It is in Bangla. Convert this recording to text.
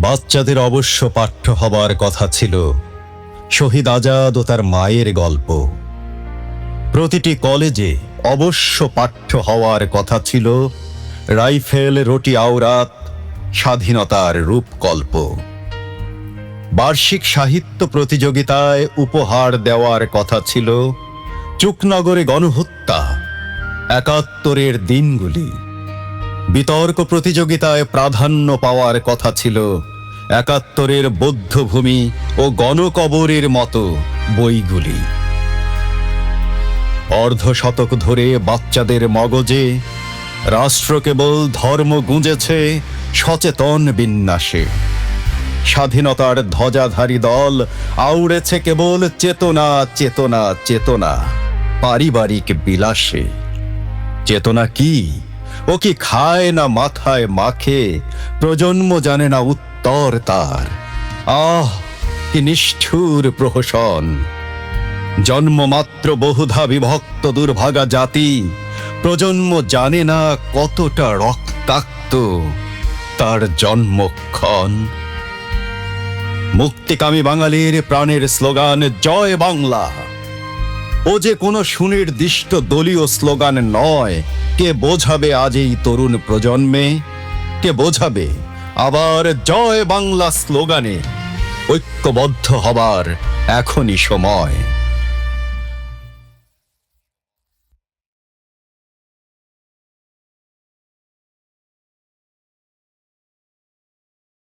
বাচ্চাদের অবশ্য পাঠ্য হবার কথা ছিল শহীদ আজাদ ও তার মায়ের গল্প। প্রতিটি কলেজে অবশ্য পাঠ্য হওয়ার কথা ছিল রাইফেল, রটি আওরাত, স্বাধীনতার রূপকল্প। বার্ষিক সাহিত্য প্রতিযোগিতায় উপহার দেওয়ার কথা ছিল চুকনগরে গণহত্যা, ৭১-এর দিনগুলি। বিতর্ক প্রতিযোগিতায় প্রাধান্য পাওয়ার কথা ছিল ৭১-এর বৌদ্ধভূমি ও গণকবরের মতো বইগুলি। অর্ধশতক ধরে বাচ্চাদের মগজে রাষ্ট্র কেবল ধর্ম গুঁজেছে সচেতন বিন্যাসে। স্বাধীনতার ধ্বজাধারী দল আউড়েছে কেবল চেতনা চেতনা চেতনা পারিবারিক বিলাসে। চেতনা কি, ও কি খায় না মাথায় মাখে, প্রজন্ম জানে না উত্তর তার। আহ, কি নিষ্ঠুর প্রহসন! জন্মমাত্র বহুধা বিভক্ত দুর্ভাগা জাতি প্রজন্ম জানে না কতটা রক্তাক্ত তার জন্মক্ষণ। মুক্তিকামী বাঙালির প্রাণের স্লোগান জয় বাংলা। ও যে কোনো সুনির্দিষ্ট দলীয় স্লোগান নয়। কে বোঝাবে আজ এই তরুণ প্রজন্মে? কে বোঝাবে আবার জয় বাংলা স্লোগানে ঐক্যবদ্ধ হবার এখনই সময়।